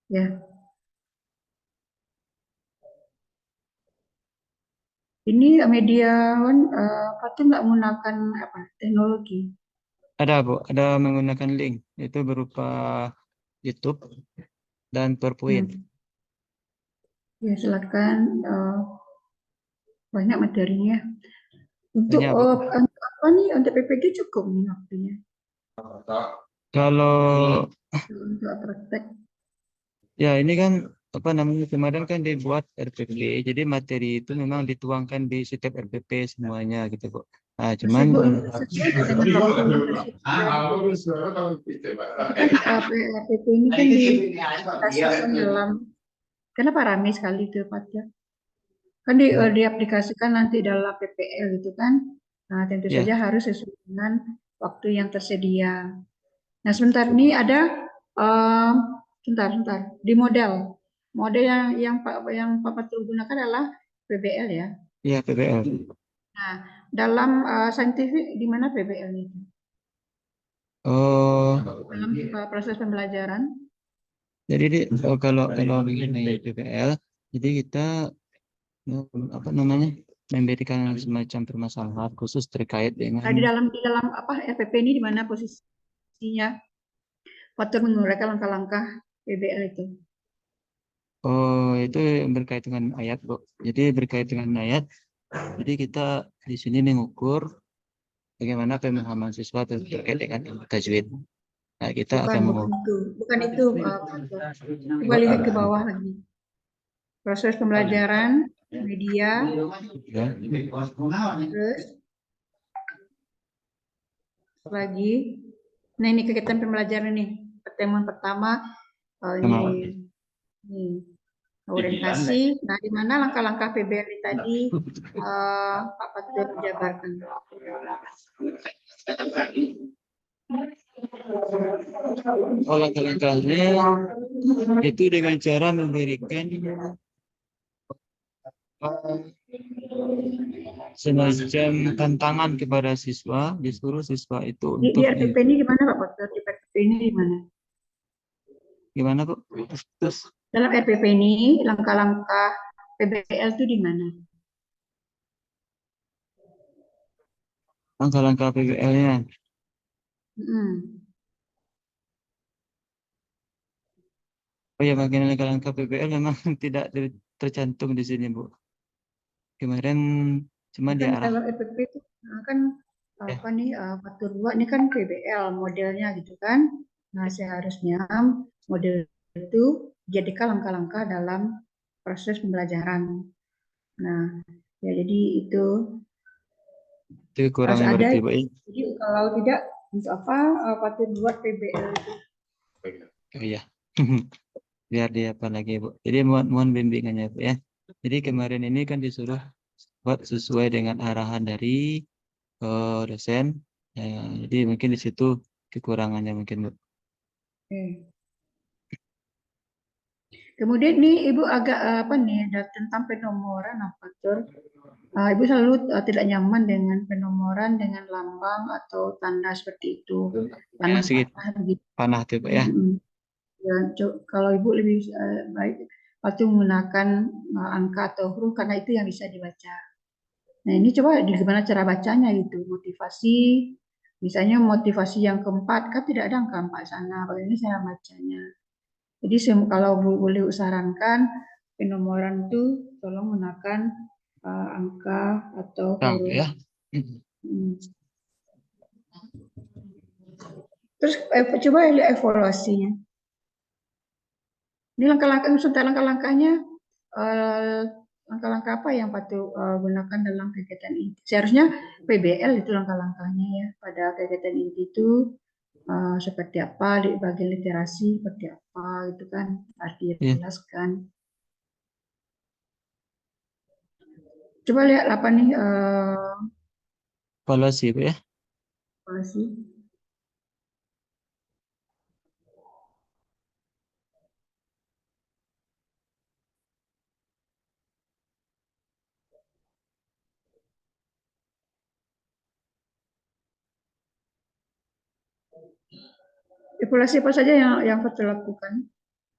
Ya. Ini media Wan, Fatin nggak menggunakan apa teknologi. Ada, Bu. Ada menggunakan link. Itu berupa YouTube dan PowerPoint. Ya silakan, banyak materinya. Untuk Banyak, Bu. untuk apa nih? Untuk PPG cukup nih waktunya. Kalau Untuk praktek. ya ini kan apa namanya kemarin kan dibuat RPP, jadi materi itu memang dituangkan di setiap RPP semuanya gitu, Bu. Nah, cuman Sesuai dengan waktu yang tersedia. Kan PPP ini kan diaplikasikan dalam, kenapa ramai sekali itu Pak ya? Kan diaplikasikan nanti dalam PPL gitu kan. Nah, tentu ya saja harus sesuai dengan waktu yang tersedia. Nah, sebentar ini ada um, sebentar. Di model yang Pak Fatul gunakan adalah PBL ya. ya PPL. Nah, dalam saintifik di mana PBL itu? Oh, Dalam proses pembelajaran. jadi kalau mengenai PPL, jadi kita apa namanya memberikan semacam permasalahan khusus terkait dengan Nah, di dalam apa RPP ini di mana posisinya? Fatul menguraikan langkah-langkah PBL itu. oh itu berkait dengan ayat, Bu. Jadi berkait dengan ayat. Jadi kita di sini mengukur bagaimana pemahaman siswa terkait dengan tajwid. Nah, kita akan Bukan itu. Coba lihat ke bawah lagi. Proses pembelajaran, media, ya. terus lagi. Nah ini kegiatan pembelajaran nih. Pertemuan pertama, ini. Orientasi. Nah, di mana langkah-langkah PBL tadi Pak Fatur jabarkan? Langkah-langkahnya itu dengan cara memberikan semacam tantangan kepada siswa, disuruh siswa itu Di untuk RPP ini gimana Pak Fatur? Di RPP ini gimana? gimana kok? Terus Dalam RPP ini langkah-langkah PBL itu di mana? langkah-langkah PBL-nya. Hmm. Oh ya, bagian langkah-langkah PBL memang tidak tercantum di sini, Bu. Kemarin cuma Kan diarah. kalau RPP itu kan apa nih Fatur 2 ini kan PBL modelnya gitu kan. Nah, seharusnya model itu jadikan langkah-langkah dalam proses pembelajaran. Nah, ya jadi itu Itu harus kurangnya ada. berarti, Bu. Jadi kalau tidak untuk apa Fatur buat PBL itu? Oh iya. Biar dia apa lagi, Bu. Jadi mohon bimbingannya, Bu ya. Jadi kemarin ini kan disuruh buat sesuai dengan arahan dari dosen. Ya, jadi mungkin di situ kekurangannya mungkin, Bu. Oke. Kemudian nih Ibu agak apa nih tentang penomoran apa Fatur? Ibu selalu tidak nyaman dengan penomoran dengan lambang atau tanda seperti itu, Ya, panah sedikit panah begitu. panah tuh, Pak ya. Ya, kalau Ibu lebih baik waktu menggunakan angka atau huruf karena itu yang bisa dibaca. Nah ini coba gimana cara bacanya gitu, motivasi, misalnya motivasi yang keempat kan tidak ada angka 4 sana, bagaimana cara bacanya. Jadi kalau boleh usahakan penomoran itu tolong menggunakan angka atau Bang, huruf. ya. Hmm. Terus coba lihat evaluasinya. Ini langkah-langkah, sebentar langkah-langkahnya, langkah-langkah apa yang patut gunakan dalam kegiatan inti. Seharusnya PBL itu langkah-langkahnya ya pada kegiatan inti itu seperti apa, di bagian literasi seperti apa gitu kan, arti Ya. jelaskan. Coba lihat apa nih Evaluasi, Bu ya. evaluasi. Evaluasi apa saja yang Fatul lakukan?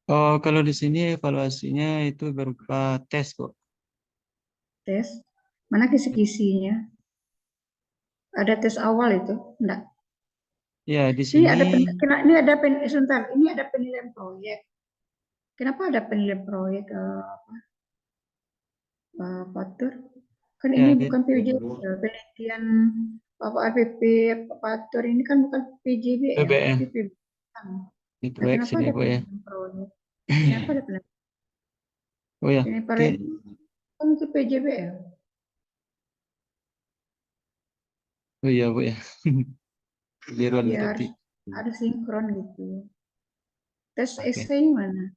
Oh, kalau di sini evaluasinya itu berupa tes, Bu. Tes. Mana kisi-kisinya? Ada tes awal itu? Enggak. Ya, di sini Sebentar, ini ada penilaian proyek. Kenapa ada penilaian proyek Fatur? Kan ya ini di, bukan PJBL, penelitian Bapak RPP Fatur ini kan bukan PJBL, tapi PBM PBM. di Nah, proyek kenapa sini, ada Bu ya. penelitian proyek? Kenapa ada penelitian? Oh ya. Ini proyek kan itu PJBL. Oh iya, Bu ya. Biruan Ya berarti. harus sinkron gitu. Tes Oke. essay mana?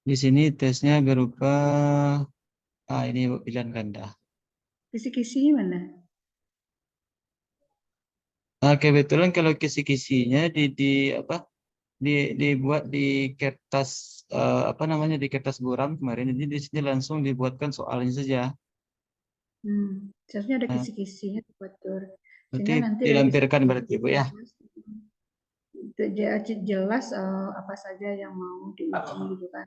Di sini tesnya berupa ini, Bu, pilihan ganda. Kisi-kisi mana? Nah, kebetulan kalau kisi-kisinya apa dibuat di kertas apa namanya di kertas buram kemarin, jadi di sini langsung dibuatkan soalnya saja. Seharusnya ada Nah, kisi-kisinya Fatur. berarti Sehingga nanti dari dilampirkan kisi-kisi berarti, Bu ya. jelas apa saja yang mau diuji gitu kan.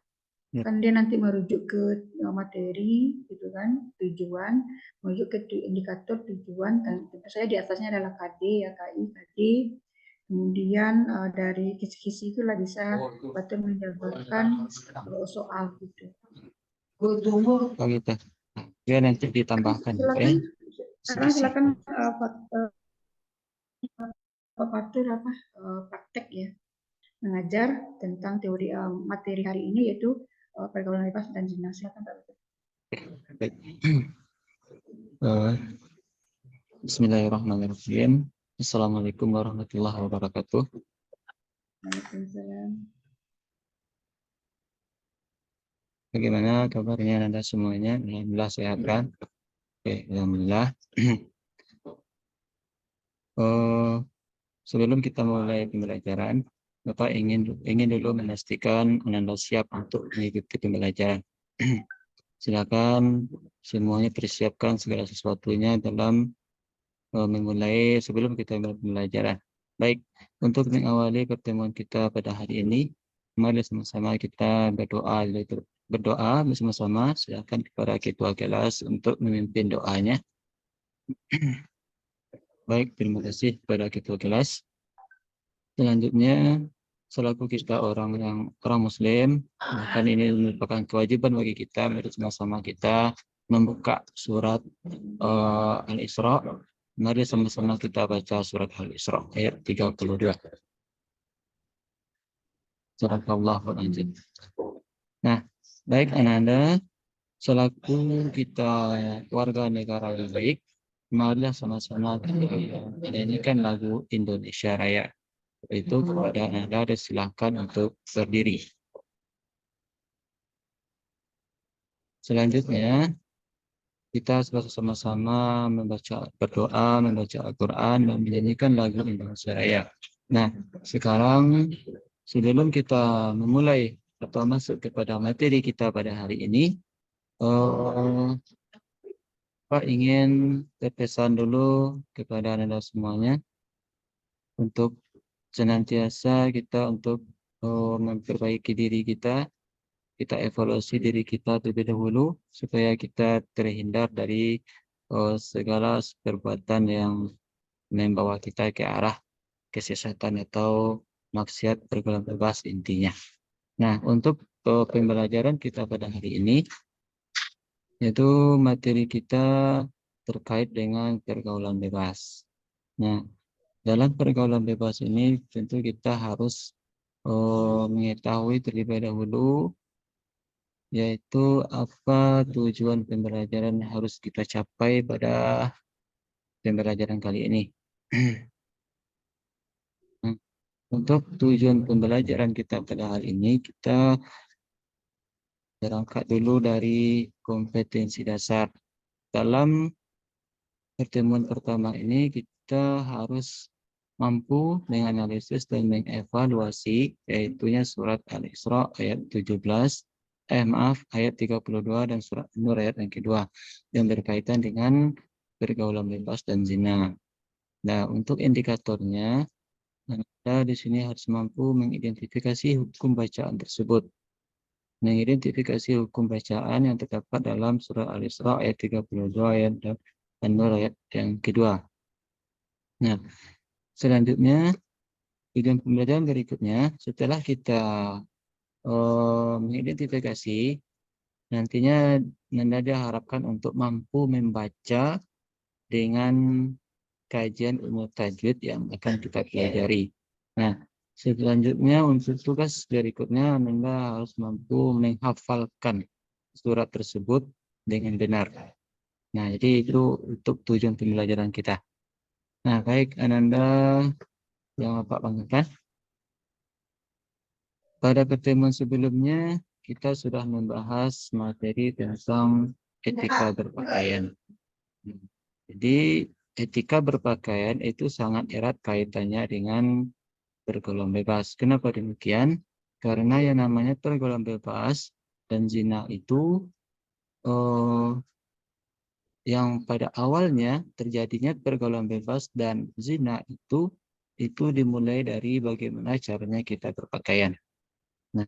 Ya. Kan dia nanti merujuk ke materi gitu kan, tujuan, merujuk ke indikator tujuan, dan tentu saja di atasnya adalah KD ya, KI, KD. Kemudian dari kisi-kisi itulah bisa Fatur menjabarkan soal gitu. Oh gitu. Ya nanti ditambahkan, Bu ya. Silakan Pak Fatur praktek ya, mengajar tentang teori materi hari ini yaitu pergaulan bebas dan zina. Silakan Pak Fatur. Baik. Bismillahirrahmanirrahim. Assalamualaikum warahmatullahi wabarakatuh. Waalaikumsalam. Bagaimana kabarnya Anda semuanya? Alhamdulillah sehat kan? Oke, alhamdulillah. Oh, sebelum kita mulai pembelajaran, Bapak ingin dulu memastikan Anda siap untuk mengikuti pembelajaran. Silakan semuanya persiapkan segala sesuatunya dalam memulai sebelum kita mulai pembelajaran. Baik, untuk mengawali pertemuan kita pada hari ini, mari sama-sama kita berdoa bersama-sama. Silakan kepada ketua kelas untuk memimpin doanya. Baik, terima kasih kepada ketua kelas. Selanjutnya, selaku kita orang Muslim, bahkan ini merupakan kewajiban bagi kita, mari sama-sama kita membuka surat Al-Isra. Mari sama-sama kita baca surat Al-Isra ayat 32. Subhanallah. Nah, baik anak-anak, selaku kita warga negara yang baik, marilah sama-sama kita menyanyikan lagu Indonesia Raya. Itu kepada Anda silakan untuk berdiri. Selanjutnya kita sama-sama berdoa, membaca Al-Quran, dan menyanyikan lagu Indonesia Raya. Nah, sekarang sebelum kita memulai atau masuk kepada materi kita pada hari ini, Pak ingin berpesan dulu kepada Anda semuanya untuk senantiasa kita untuk memperbaiki diri kita evaluasi diri kita terlebih dahulu supaya kita terhindar dari segala perbuatan yang membawa kita ke arah kesesatan atau maksiat pergaulan bebas intinya. Nah, untuk pembelajaran kita pada hari ini, yaitu materi kita terkait dengan pergaulan bebas. Nah, dalam pergaulan bebas ini tentu kita harus mengetahui terlebih dahulu yaitu apa tujuan pembelajaran yang harus kita capai pada pembelajaran kali ini. Untuk tujuan pembelajaran kita pada hari ini, kita berangkat dulu dari kompetensi dasar. Dalam pertemuan pertama ini, kita harus mampu menganalisis dan mengevaluasi, yaitunya surat Al-Isra ayat 32 dan surat Nur ayat yang kedua yang berkaitan dengan pergaulan bebas dan zina. Nah, untuk indikatornya, Anda di sini harus mampu mengidentifikasi hukum bacaan tersebut. Mengidentifikasi hukum bacaan yang terdapat dalam surat Al-Isra ayat 32 dan Nur ayat yang kedua. Nah, selanjutnya, tujuan pembelajaran berikutnya, setelah kita mengidentifikasi, nantinya Anda diharapkan untuk mampu membaca dengan kajian ilmu tajwid yang akan kita pelajari. Nah, selanjutnya untuk tugas berikutnya Anda harus mampu menghafalkan surat tersebut dengan benar. Nah, jadi itu untuk tujuan pembelajaran kita. Nah, baik Ananda yang Bapak banggakan. Pada pertemuan sebelumnya, kita sudah membahas materi tentang etika berpakaian. Jadi, etika berpakaian itu sangat erat kaitannya dengan pergaulan bebas. Kenapa demikian? Karena yang namanya pergaulan bebas dan zina itu yang pada awalnya terjadinya pergaulan bebas dan zina itu dimulai dari bagaimana caranya kita berpakaian. Nah,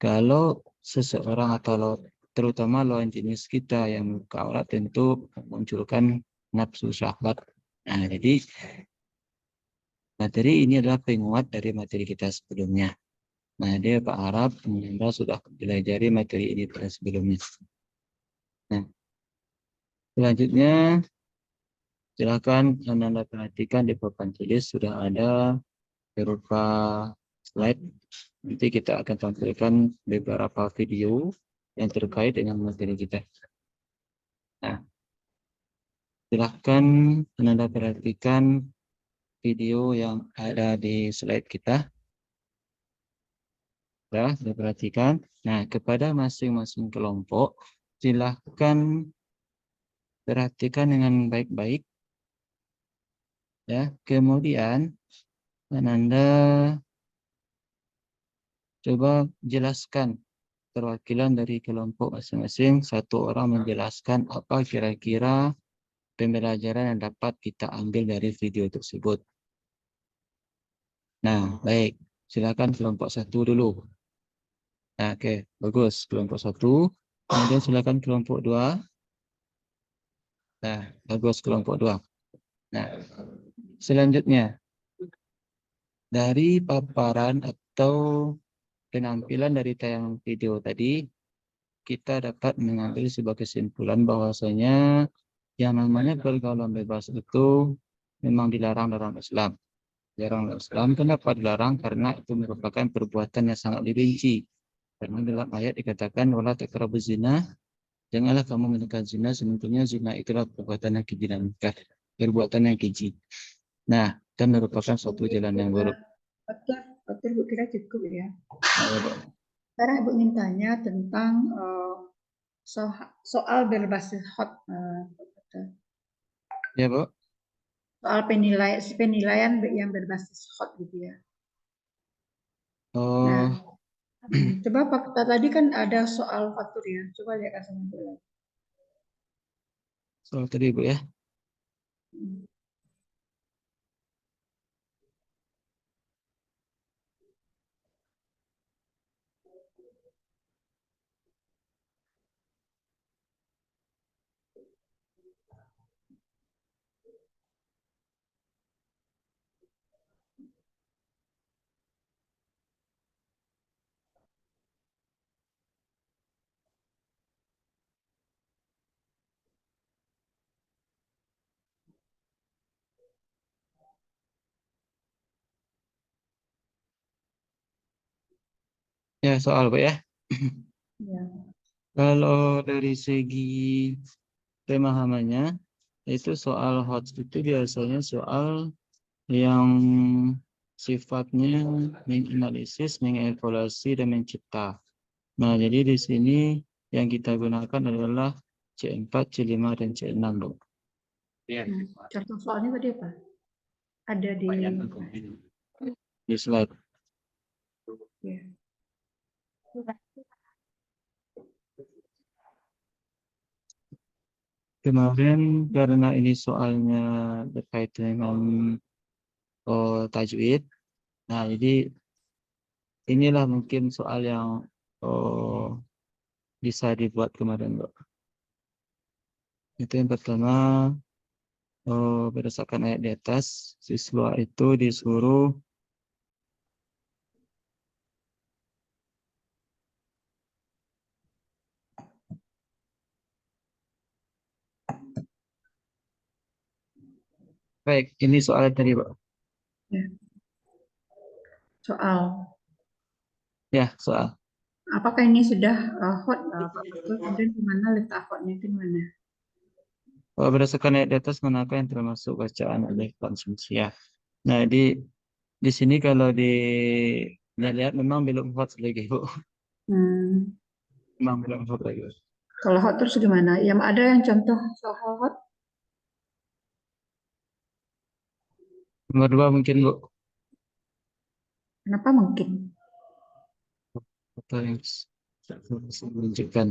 kalau seseorang atau terutama lawan jenis kita yang membuka aurat tentu memunculkan nafsu syahwat. Nah, jadi materi ini adalah penguat dari materi kita sebelumnya. Nah, dia Pak Harap Anda sudah pelajari materi ini pada sebelumnya. Nah, selanjutnya silakan Anda perhatikan di papan tulis sudah ada berupa slide. Nanti kita akan tampilkan beberapa video yang terkait dengan materi kita. Nah, silahkan Anda perhatikan video yang ada di slide kita. Ya, diperhatikan. Nah, kepada masing-masing kelompok, silahkan perhatikan dengan baik-baik. Ya, kemudian Anda coba jelaskan perwakilan dari kelompok masing-masing. Satu orang menjelaskan apa kira-kira pembelajaran yang dapat kita ambil dari video tersebut. Nah, baik. Silakan kelompok satu dulu. Nah, oke, bagus. Kelompok satu. Kemudian silakan kelompok dua. Nah, bagus kelompok dua. Nah, selanjutnya dari paparan atau penampilan dari tayangan video tadi, kita dapat mengambil sebuah kesimpulan bahwasanya yang namanya pergaulan bebas itu memang dilarang dalam Islam. Dilarang dalam Islam. Kenapa dilarang? Karena itu merupakan perbuatan yang sangat dibenci. Karena dalam ayat dikatakan wala taqrabuz zina, janganlah kamu mendekati zina, sebenarnya zina itulah perbuatan yang keji dan munkar, perbuatan yang keji. Nah, dan merupakan suatu jalan yang buruk. Betul, Bu, kira cukup ya. Sekarang Ibu ingin tanya tentang soal berbasis hot, Ya, Bu. soal penilaian yang berbasis hot gitu ya. Nah, Oh, coba fakta tadi kan ada soal faktur ya. Coba lihat sama dulu. soal tadi, Bu ya. Ya, soal, Bu ya. Ya. Kalau dari segi pemahamannya, itu soal hoax itu biasanya soal yang sifatnya menganalisis, mengevaluasi, dan mencipta. Nah, jadi di sini yang kita gunakan adalah C4, C5, dan C6, Bu. Contoh soalnya tadi apa? Ada di Di slide. ya. Kemarin karena ini soalnya berkaitan dengan tajwid. Nah, jadi inilah mungkin soal yang bisa dibuat kemarin, Mbak. Itu yang pertama, berdasarkan ayat di atas, siswa itu disuruh baik, ini soal tadi, Pak. Ya. Soal. Ya, soal. Apakah ini sudah hot, Pak Betul? Kemudian di mana letak hotnya itu di mana? Berdasarkan ayat di atas, manakah yang termasuk bacaan oleh konsumsi ya? Nah, di sini kalau lihat memang belum hot lagi, Bu. Memang belum hot lagi. Kalau hot terus gimana? Yang ada yang contoh soal hot? Nomor dua mungkin, Bu. Kenapa mungkin? Atau yang menunjukkan.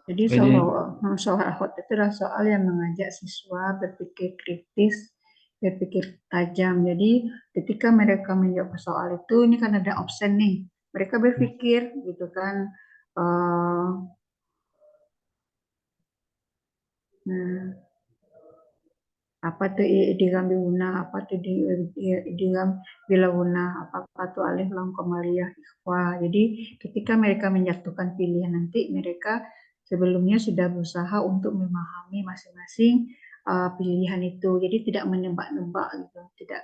Jadi soal hot itu adalah soal yang mengajak siswa berpikir kritis, berpikir tajam. Jadi ketika mereka menjawab soal itu, ini kan ada option nih. Mereka berpikir gitu kan. Nah, apa tuh idgham biguna, apa tuh idgham bilaguna, apa tuh alif lam qamariyah ikhfa. Jadi ketika mereka menjatuhkan pilihan nanti mereka sebelumnya sudah berusaha untuk memahami masing-masing pilihan itu. Jadi tidak menebak-nebak gitu, tidak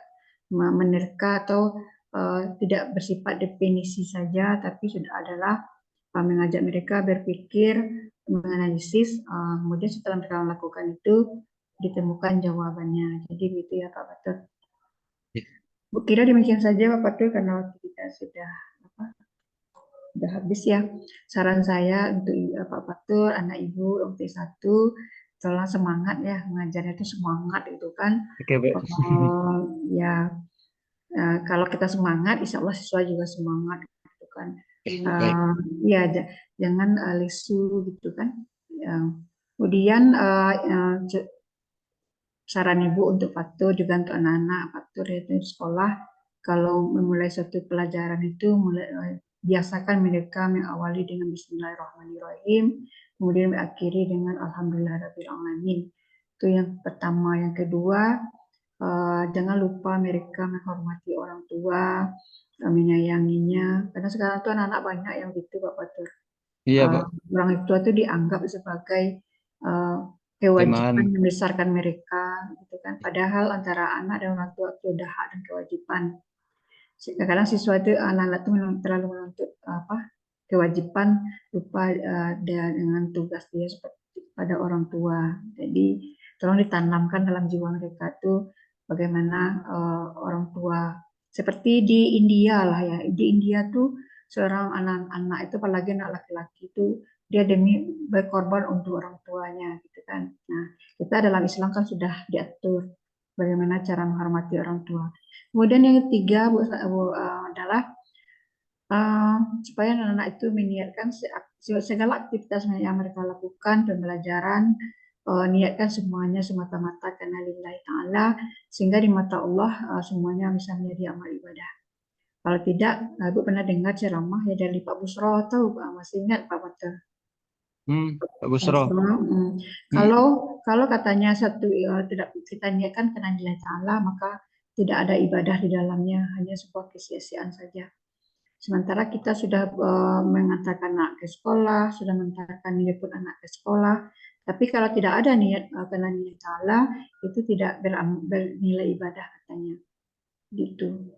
menerka atau tidak bersifat definisi saja, tapi sudah adalah mengajak mereka berpikir, menganalisis, kemudian setelah mereka melakukan itu ditemukan jawabannya. Jadi gitu ya Pak Batur. Bu kira demikian saja Pak Fatul karena waktu kita sudah apa, sudah habis ya. Saran saya untuk Pak Fatul, anak Ibu UT1 tolong semangat ya, mengajarnya itu semangat itu kan. Oke, Bu. Ya kalau kita semangat, insya Allah siswa juga semangat gitu kan. Baik. Ya jangan lesu gitu kan. Kemudian saran Ibu untuk Fatur juga untuk anak-anak Fatur itu di sekolah, kalau memulai suatu pelajaran itu biasakan mereka mengawali dengan Bismillahirrahmanirrahim, kemudian mengakhiri dengan Alhamdulillahirrahmanirrahim. Itu yang pertama. Yang kedua, jangan lupa mereka menghormati orang tua, menyayanginya. Karena sekarang tuh anak-anak banyak yang gitu Pak Fatur. Iya, Bu. Orang tua itu dianggap sebagai Teman. kewajiban membesarkan mereka, gitu kan. Padahal antara anak dan orang tua itu ada hak dan kewajiban. Kadang siswa itu anak-anak itu terlalu menuntut kewajiban, lupa dengan tugas dia seperti pada orang tua. Jadi tolong ditanamkan dalam jiwa mereka itu bagaimana orang tua. Seperti di India lah ya. Di India tuh seorang anak-anak itu apalagi anak laki-laki itu dia demi berkorban untuk orang tuanya gitu kan. Nah, kita dalam Islam kan sudah diatur bagaimana cara menghormati orang tua. Kemudian yang ketiga adalah supaya anak-anak itu meniatkan segala aktivitas yang mereka lakukan, pembelajaran, niatkan semuanya semata-mata karena lillahi ta'ala, sehingga di mata Allah semuanya bisa menjadi amal ibadah. Kalau tidak, Ibu pernah dengar ceramah ya dari Pak Busro, atau masih ingat Pak Bater? Pak Busro. Kalau katanya satu tidak kita niatkan karena nilai ta'ala, maka tidak ada ibadah di dalamnya, hanya sebuah kesia-siaan saja. Sementara kita sudah mengantarkan anak ke sekolah, sudah mengantarkan menjemput anak ke sekolah, tapi kalau tidak ada niat karena niat ta'ala, itu tidak bernilai ibadah katanya. Gitu.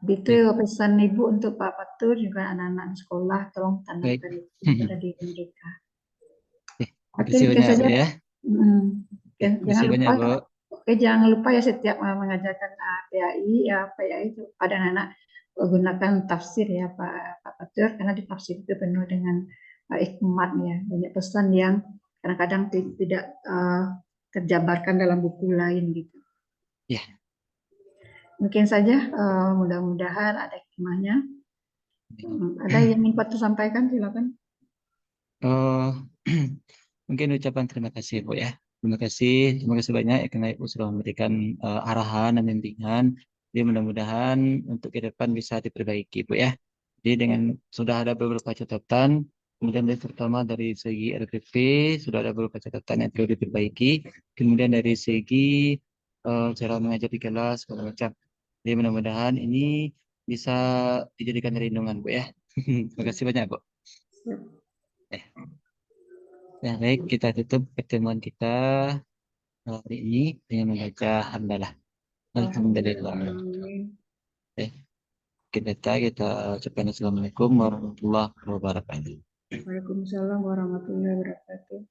Itu pesan Ibu untuk Pak Fatur juga anak-anak di sekolah, tolong tanamkan itu pada diri mereka. Oke, Terima kasih banyak, Bu, ya. Jangan banyak, lupa, Bu. jangan lupa ya setiap mengajarkan PAI ya PAI itu pada anak gunakan tafsir ya Pak Fatur, karena di tafsir itu penuh dengan hikmat ya, banyak pesan yang kadang-kadang tidak terjabarkan dalam buku lain gitu. Ya. Mungkin saja, mudah-mudahan ada hikmahnya. Ada yang ingin Fatur sampaikan, silakan. Mungkin ucapan terima kasih, Bu, ya. Terima kasih banyak ya, karena Ibu sudah memberikan arahan dan bimbingan. Jadi mudah-mudahan untuk ke depan bisa diperbaiki, Bu, ya. Jadi dengan sudah ada beberapa catatan, kemudian terutama dari segi RPP sudah ada beberapa catatan yang perlu diperbaiki, kemudian dari segi cara mengajar di kelas segala macam. Jadi mudah-mudahan ini bisa dijadikan perlindungan, Bu, ya. Terima kasih banyak, Bu. Ya, baik, kita tutup pertemuan kita hari ini dengan membaca hamdalah. Alhamdulillah. Kita ucapkan assalamualaikum warahmatullahi wabarakatuh. Waalaikumsalam warahmatullahi wabarakatuh.